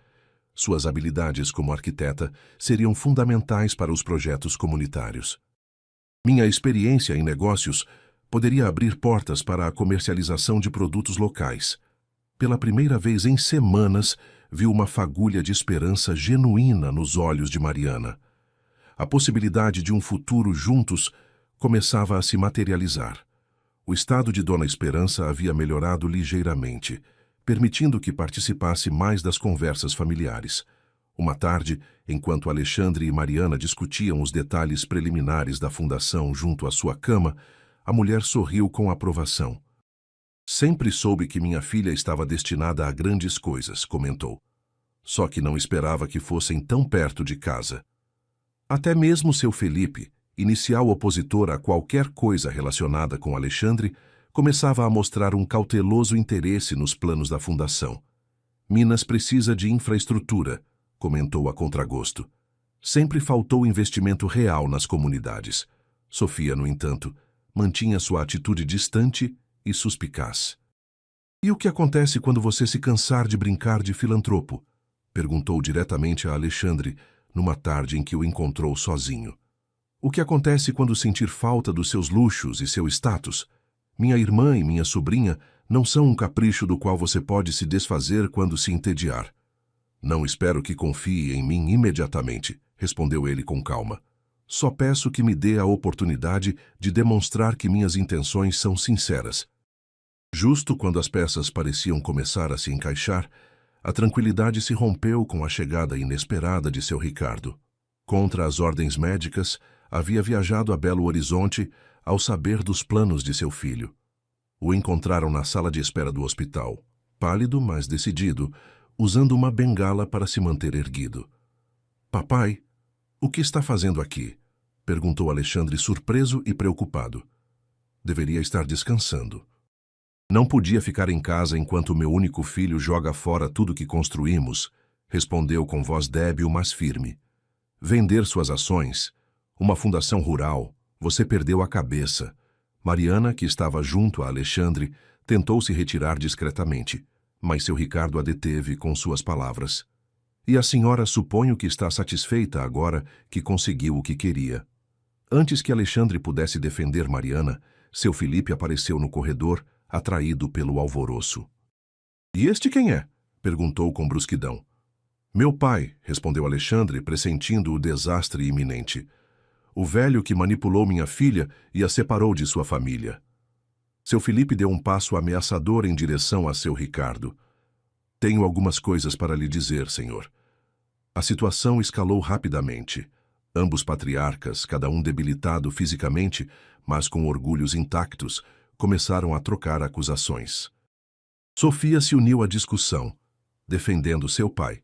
Suas habilidades como arquiteta seriam fundamentais para os projetos comunitários. Minha experiência em negócios poderia abrir portas para a comercialização de produtos locais. Pela primeira vez em semanas, vi uma fagulha de esperança genuína nos olhos de Mariana. A possibilidade de um futuro juntos começava a se materializar. O estado de Dona Esperança havia melhorado ligeiramente, permitindo que participasse mais das conversas familiares. Uma tarde, enquanto Alexandre e Mariana discutiam os detalhes preliminares da fundação junto à sua cama, a mulher sorriu com aprovação. Sempre soube que minha filha estava destinada a grandes coisas, comentou. Só que não esperava que fossem tão perto de casa. Até mesmo seu Felipe, inicial opositor a qualquer coisa relacionada com Alexandre, começava a mostrar um cauteloso interesse nos planos da fundação. Minas precisa de infraestrutura, comentou a contragosto. Sempre faltou investimento real nas comunidades. Sofia, no entanto, mantinha sua atitude distante e suspicaz. E o que acontece quando você se cansar de brincar de filantropo? Perguntou diretamente a Alexandre, numa tarde em que o encontrou sozinho. O que acontece quando sentir falta dos seus luxos e seu status? Minha irmã e minha sobrinha não são um capricho do qual você pode se desfazer quando se entediar. Não espero que confie em mim imediatamente, respondeu ele com calma. Só peço que me dê a oportunidade de demonstrar que minhas intenções são sinceras. Justo quando as peças pareciam começar a se encaixar, a tranquilidade se rompeu com a chegada inesperada de seu Ricardo. Contra as ordens médicas, havia viajado a Belo Horizonte ao saber dos planos de seu filho. O encontraram na sala de espera do hospital, pálido, mas decidido, usando uma bengala para se manter erguido. Papai, o que está fazendo aqui? Perguntou Alexandre, surpreso e preocupado. Deveria estar descansando. Não podia ficar em casa enquanto meu único filho joga fora tudo que construímos, respondeu com voz débil, mas firme. Vender suas ações, uma fundação rural, você perdeu a cabeça. Mariana, que estava junto a Alexandre, tentou se retirar discretamente, mas seu Ricardo a deteve com suas palavras. E a senhora suponho que está satisfeita agora que conseguiu o que queria. Antes que Alexandre pudesse defender Mariana, seu Felipe apareceu no corredor, atraído pelo alvoroço. E este quem é? Perguntou com brusquidão. Meu pai, respondeu Alexandre, pressentindo o desastre iminente. O velho que manipulou minha filha e a separou de sua família. Seu Felipe deu um passo ameaçador em direção a seu Ricardo. Tenho algumas coisas para lhe dizer, senhor. A situação escalou rapidamente. Ambos patriarcas, cada um debilitado fisicamente, mas com orgulhos intactos, começaram a trocar acusações. Sofia se uniu à discussão, defendendo seu pai,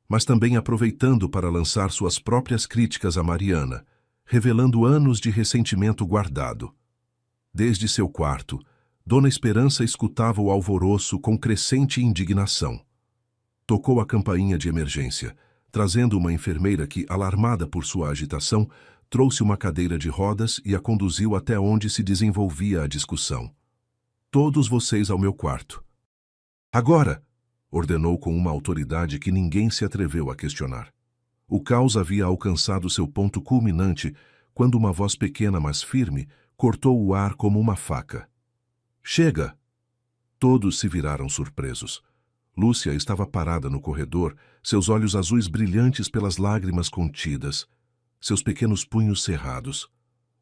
mas também aproveitando para lançar suas próprias críticas a Mariana, revelando anos de ressentimento guardado. Desde seu quarto, Dona Esperança escutava o alvoroço com crescente indignação. Tocou a campainha de emergência, trazendo uma enfermeira que, alarmada por sua agitação, trouxe uma cadeira de rodas e a conduziu até onde se desenvolvia a discussão. Todos vocês ao meu quarto. Agora! Ordenou com uma autoridade que ninguém se atreveu a questionar. O caos havia alcançado seu ponto culminante quando uma voz pequena, mas firme, cortou o ar como uma faca. Chega! Todos se viraram surpresos. Lúcia estava parada no corredor, seus olhos azuis brilhantes pelas lágrimas contidas, seus pequenos punhos cerrados.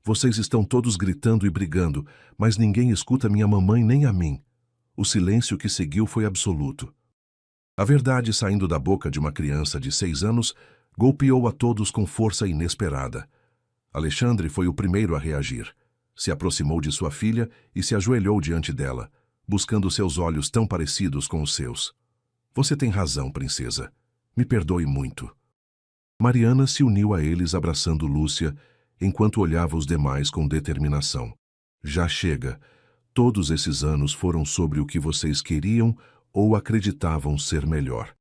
Vocês estão todos gritando e brigando, mas ninguém escuta minha mamãe nem a mim. O silêncio que seguiu foi absoluto. A verdade, saindo da boca de uma criança de 6 anos, golpeou a todos com força inesperada. Alexandre foi o primeiro a reagir. Se aproximou de sua filha e se ajoelhou diante dela, buscando seus olhos tão parecidos com os seus. Você tem razão, princesa. Me perdoe muito. Mariana se uniu a eles abraçando Lúcia, enquanto olhava os demais com determinação. Já chega. Todos esses anos foram sobre o que vocês queriam ou acreditavam ser melhor.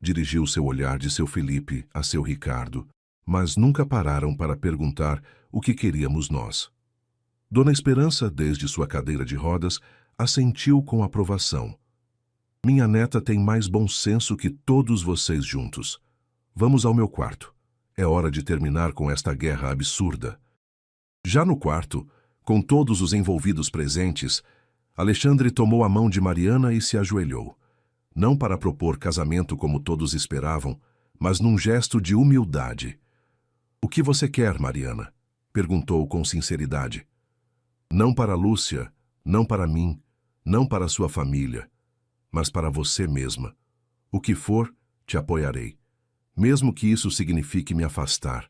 Dirigiu seu olhar de seu Felipe a seu Ricardo, mas nunca pararam para perguntar o que queríamos nós. Dona Esperança, desde sua cadeira de rodas, assentiu com aprovação. Minha neta tem mais bom senso que todos vocês juntos. Vamos ao meu quarto. É hora de terminar com esta guerra absurda. Já no quarto, com todos os envolvidos presentes, Alexandre tomou a mão de Mariana e se ajoelhou. Não para propor casamento como todos esperavam, mas num gesto de humildade. "O que você quer, Mariana?" perguntou com sinceridade. "Não para Lúcia, não para mim, não para sua família, mas para você mesma. O que for, te apoiarei, mesmo que isso signifique me afastar."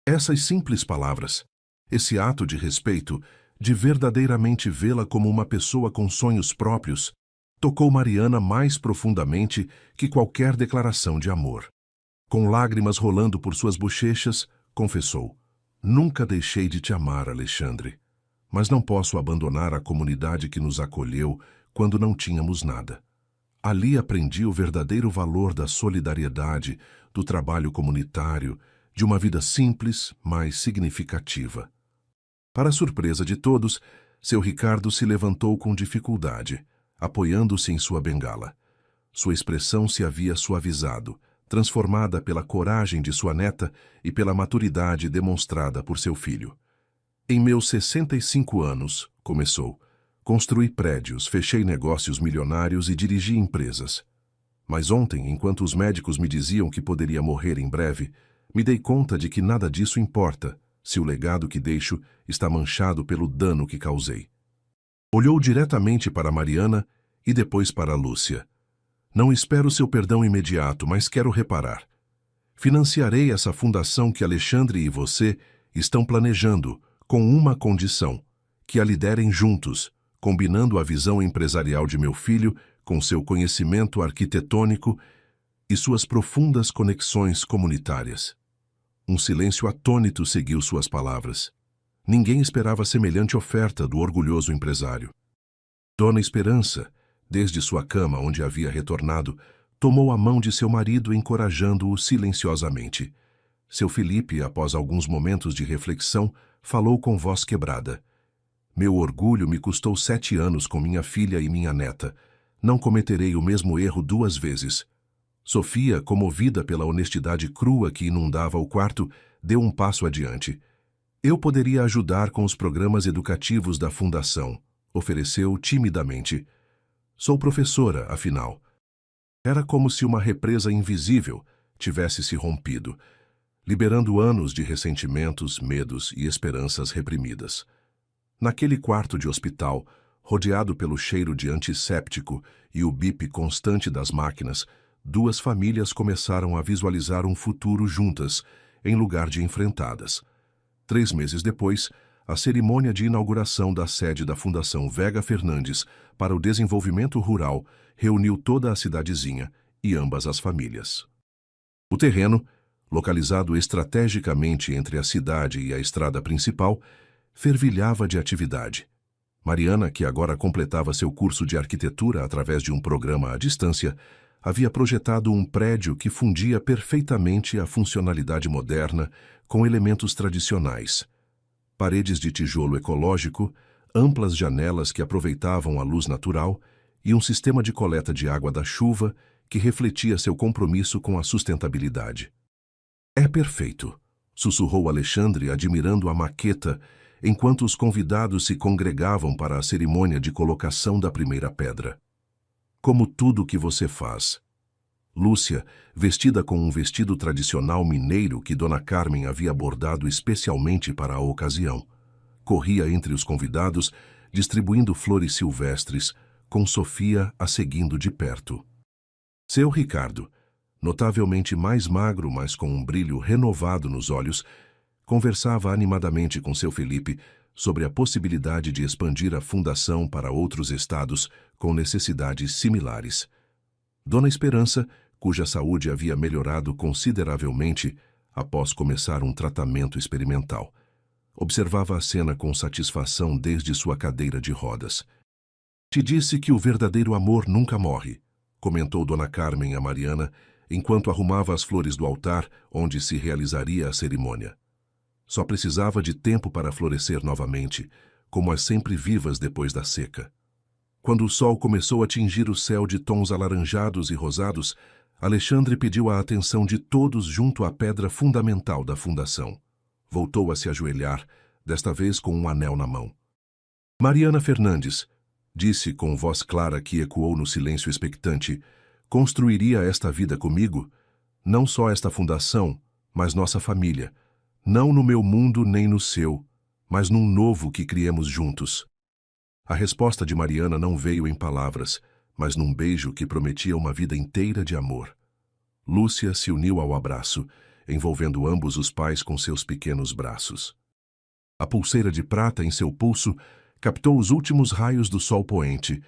Essas simples palavras, esse ato de respeito, de verdadeiramente vê-la como uma pessoa com sonhos próprios, tocou Mariana mais profundamente que qualquer declaração de amor. Com lágrimas rolando por suas bochechas, confessou: "Nunca deixei de te amar, Alexandre, mas não posso abandonar a comunidade que nos acolheu quando não tínhamos nada. Ali aprendi o verdadeiro valor da solidariedade, do trabalho comunitário, de uma vida simples, mas significativa." Para surpresa de todos, seu Ricardo se levantou com dificuldade, apoiando-se em sua bengala. Sua expressão se havia suavizado, transformada pela coragem de sua neta e pela maturidade demonstrada por seu filho. "Em meus 65 anos", começou, "construí prédios, fechei negócios milionários e dirigi empresas. Mas ontem, enquanto os médicos me diziam que poderia morrer em breve, me dei conta de que nada disso importa, se o legado que deixo está manchado pelo dano que causei." Olhou diretamente para Mariana e depois para Lúcia. "Não espero seu perdão imediato, mas quero reparar. Financiarei essa fundação que Alexandre e você estão planejando, com uma condição: que a liderem juntos, combinando a visão empresarial de meu filho com seu conhecimento arquitetônico e suas profundas conexões comunitárias." Um silêncio atônito seguiu suas palavras. Ninguém esperava semelhante oferta do orgulhoso empresário. Dona Esperança, desde sua cama onde havia retornado, tomou a mão de seu marido, encorajando-o silenciosamente. Seu Felipe, após alguns momentos de reflexão, falou com voz quebrada: "Meu orgulho me custou 7 anos com minha filha e minha neta. Não cometerei o mesmo erro 2 vezes." Sofia, comovida pela honestidade crua que inundava o quarto, deu um passo adiante. "Eu poderia ajudar com os programas educativos da fundação", ofereceu timidamente. "Sou professora, afinal." Era como se uma represa invisível tivesse se rompido, liberando anos de ressentimentos, medos e esperanças reprimidas. Naquele quarto de hospital, rodeado pelo cheiro de antisséptico e o bip constante das máquinas, 2 famílias começaram a visualizar um futuro juntas, em lugar de enfrentadas. 3 meses depois, a cerimônia de inauguração da sede da Fundação Vega Fernandes para o Desenvolvimento Rural reuniu toda a cidadezinha e ambas as famílias. O terreno, localizado estrategicamente entre a cidade e a estrada principal, fervilhava de atividade. Mariana, que agora completava seu curso de arquitetura através de um programa à distância, havia projetado um prédio que fundia perfeitamente a funcionalidade moderna com elementos tradicionais. Paredes de tijolo ecológico, amplas janelas que aproveitavam a luz natural e um sistema de coleta de água da chuva que refletia seu compromisso com a sustentabilidade. "É perfeito", sussurrou Alexandre, admirando a maqueta, enquanto os convidados se congregavam para a cerimônia de colocação da primeira pedra. "Como tudo o que você faz." Lúcia, vestida com um vestido tradicional mineiro que Dona Carmen havia bordado especialmente para a ocasião, corria entre os convidados, distribuindo flores silvestres, com Sofia a seguindo de perto. Seu Ricardo, notavelmente mais magro, mas com um brilho renovado nos olhos, conversava animadamente com seu Felipe sobre a possibilidade de expandir a fundação para outros estados com necessidades similares. Dona Esperança, cuja saúde havia melhorado consideravelmente após começar um tratamento experimental, observava a cena com satisfação desde sua cadeira de rodas. "Te disse que o verdadeiro amor nunca morre", comentou Dona Carmen a Mariana, enquanto arrumava as flores do altar onde se realizaria a cerimônia. Só precisava de tempo para florescer novamente, como as sempre vivas depois da seca. Quando o sol começou a tingir o céu de tons alaranjados e rosados, Alexandre pediu a atenção de todos junto à pedra fundamental da fundação. Voltou a se ajoelhar, desta vez com um anel na mão. Mariana Fernandes, disse com voz clara que ecoou no silêncio expectante, construiria esta vida comigo? Não só esta fundação, mas nossa família. Não no meu mundo nem no seu, mas num novo que criemos juntos. A resposta de Mariana não veio em palavras, mas num beijo que prometia uma vida inteira de amor. Lúcia se uniu ao abraço, envolvendo ambos os pais com seus pequenos braços. A pulseira de prata em seu pulso captou os últimos raios do sol poente,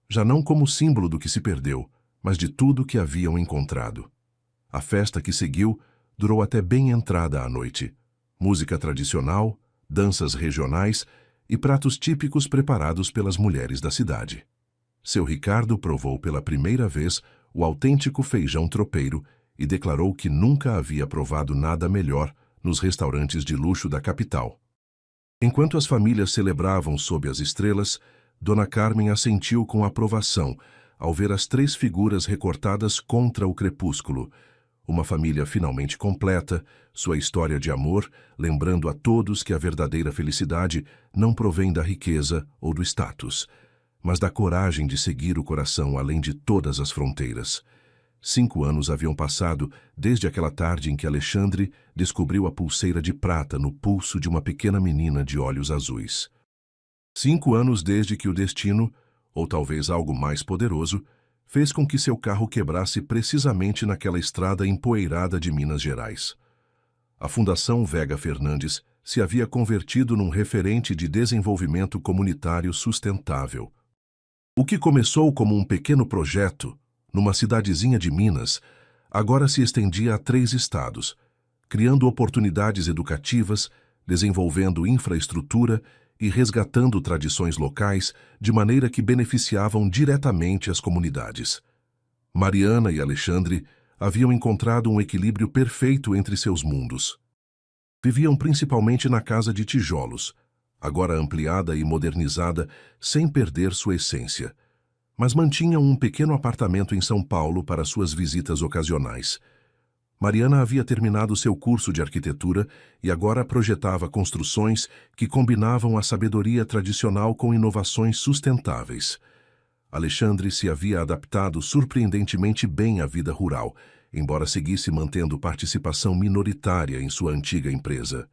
já não como símbolo do que se perdeu, mas de tudo que haviam encontrado. A festa que seguiu durou até bem entrada à noite. Música tradicional, danças regionais e pratos típicos preparados pelas mulheres da cidade. Seu Ricardo provou pela primeira vez o autêntico feijão tropeiro e declarou que nunca havia provado nada melhor nos restaurantes de luxo da capital. Enquanto as famílias celebravam sob as estrelas, Dona Carmen assentiu com aprovação ao ver as 3 figuras recortadas contra o crepúsculo. Uma família finalmente completa, sua história de amor, lembrando a todos que a verdadeira felicidade não provém da riqueza ou do status, mas da coragem de seguir o coração além de todas as fronteiras. 5 anos haviam passado desde aquela tarde em que Alexandre descobriu a pulseira de prata no pulso de uma pequena menina de olhos azuis. 5 anos desde que o destino, ou talvez algo mais poderoso, fez com que seu carro quebrasse precisamente naquela estrada empoeirada de Minas Gerais. A Fundação Vega Fernandes se havia convertido num referente de desenvolvimento comunitário sustentável. O que começou como um pequeno projeto, numa cidadezinha de Minas, agora se estendia a 3 estados, criando oportunidades educativas, desenvolvendo infraestrutura e resgatando tradições locais de maneira que beneficiavam diretamente as comunidades. Mariana e Alexandre haviam encontrado um equilíbrio perfeito entre seus mundos. Viviam principalmente na casa de tijolos, agora ampliada e modernizada sem perder sua essência, mas mantinham um pequeno apartamento em São Paulo para suas visitas ocasionais. Mariana havia terminado seu curso de arquitetura e agora projetava construções que combinavam a sabedoria tradicional com inovações sustentáveis. Alexandre se havia adaptado surpreendentemente bem à vida rural, embora seguisse mantendo participação minoritária em sua antiga empresa.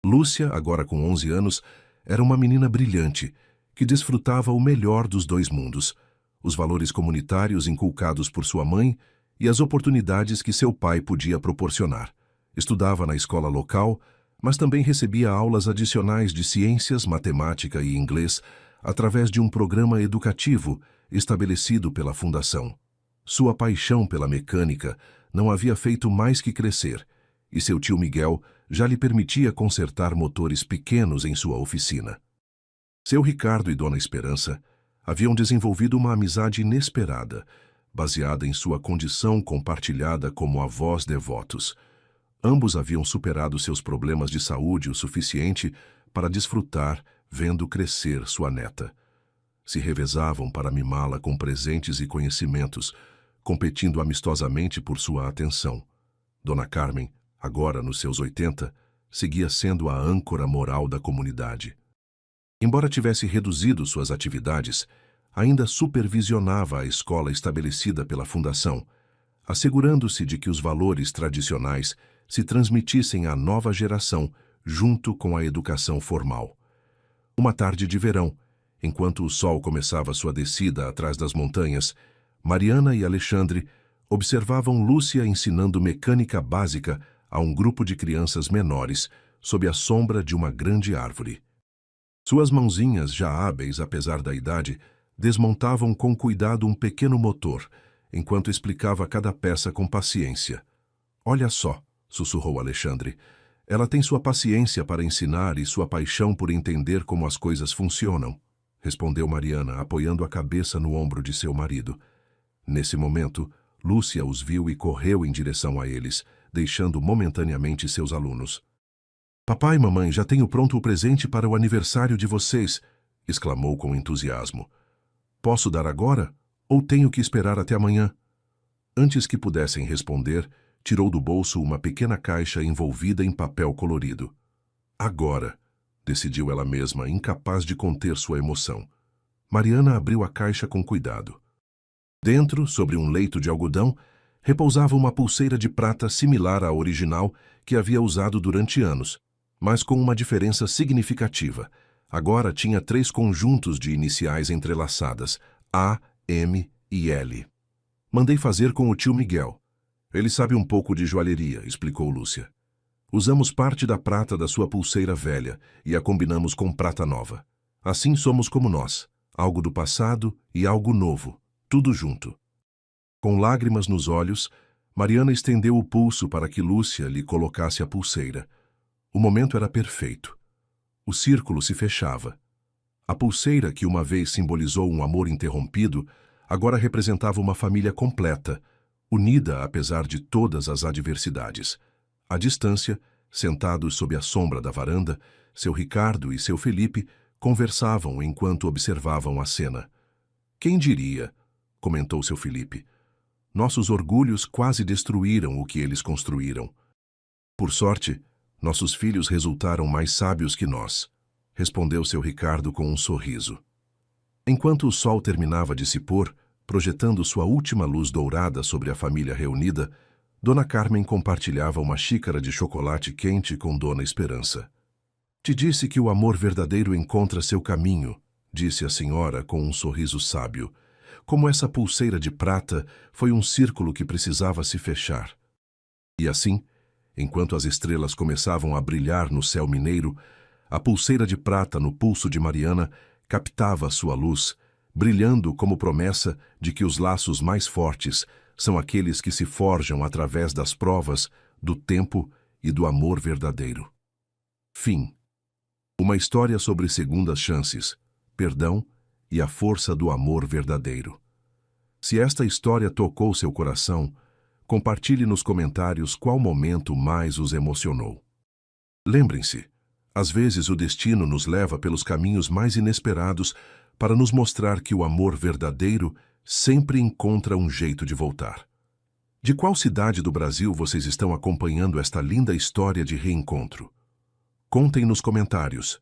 Lúcia, agora com 11 anos, era uma menina brilhante, que desfrutava o melhor dos 2 mundos, os valores comunitários inculcados por sua mãe e as oportunidades que seu pai podia proporcionar. Estudava na escola local, mas também recebia aulas adicionais de ciências, matemática e inglês através de um programa educativo estabelecido pela Fundação. Sua paixão pela mecânica não havia feito mais que crescer, e seu tio Miguel já lhe permitia consertar motores pequenos em sua oficina. Seu Ricardo e Dona Esperança haviam desenvolvido uma amizade inesperada, baseada em sua condição compartilhada como avós devotos. Ambos haviam superado seus problemas de saúde o suficiente para desfrutar vendo crescer sua neta. Se revezavam para mimá-la com presentes e conhecimentos, competindo amistosamente por sua atenção. Dona Carmen, agora nos seus 80, seguia sendo a âncora moral da comunidade. Embora tivesse reduzido suas atividades, ainda supervisionava a escola estabelecida pela Fundação, assegurando-se de que os valores tradicionais se transmitissem à nova geração junto com a educação formal. Uma tarde de verão, enquanto o sol começava sua descida atrás das montanhas, Mariana e Alexandre observavam Lúcia ensinando mecânica básica a um grupo de crianças menores sob a sombra de uma grande árvore. Suas mãozinhas, já hábeis apesar da idade, desmontavam com cuidado um pequeno motor, enquanto explicava cada peça com paciência. "Olha só", sussurrou Alexandre, "ela tem sua paciência para ensinar e sua paixão por entender como as coisas funcionam", respondeu Mariana, apoiando a cabeça no ombro de seu marido. Nesse momento, Lúcia os viu e correu em direção a eles, deixando momentaneamente seus alunos. "Papai e mamãe, já tenho pronto o presente para o aniversário de vocês", exclamou com entusiasmo. "Posso dar agora ou tenho que esperar até amanhã?" Antes que pudessem responder, tirou do bolso uma pequena caixa envolvida em papel colorido. Agora, decidiu ela mesma, incapaz de conter sua emoção. Mariana abriu a caixa com cuidado. Dentro, sobre um leito de algodão, repousava uma pulseira de prata similar à original que havia usado durante anos, mas com uma diferença significativa. Agora tinha 3 conjuntos de iniciais entrelaçadas, A, M e L. Mandei fazer com o tio Miguel. Ele sabe um pouco de joalheria, explicou Lúcia. Usamos parte da prata da sua pulseira velha e a combinamos com prata nova. Assim somos como nós, algo do passado e algo novo, tudo junto. Com lágrimas nos olhos, Mariana estendeu o pulso para que Lúcia lhe colocasse a pulseira. O momento era perfeito. O círculo se fechava. A pulseira, que uma vez simbolizou um amor interrompido, agora representava uma família completa, unida apesar de todas as adversidades. À distância, sentados sob a sombra da varanda, seu Ricardo e seu Felipe conversavam enquanto observavam a cena. Quem diria, comentou seu Felipe, nossos orgulhos quase destruíram o que eles construíram. Por sorte, nossos filhos resultaram mais sábios que nós, respondeu seu Ricardo com um sorriso. Enquanto o sol terminava de se pôr, projetando sua última luz dourada sobre a família reunida, Dona Carmen compartilhava uma xícara de chocolate quente com Dona Esperança. Te disse que o amor verdadeiro encontra seu caminho, disse a senhora com um sorriso sábio. Como essa pulseira de prata foi um círculo que precisava se fechar. E assim, enquanto as estrelas começavam a brilhar no céu mineiro, a pulseira de prata no pulso de Mariana captava sua luz, brilhando como promessa de que os laços mais fortes são aqueles que se forjam através das provas, do tempo e do amor verdadeiro. Fim. Uma história sobre segundas chances, perdão e a força do amor verdadeiro. Se esta história tocou seu coração, compartilhe nos comentários qual momento mais os emocionou. Lembrem-se, às vezes o destino nos leva pelos caminhos mais inesperados para nos mostrar que o amor verdadeiro sempre encontra um jeito de voltar. De qual cidade do Brasil vocês estão acompanhando esta linda história de reencontro? Contem nos comentários.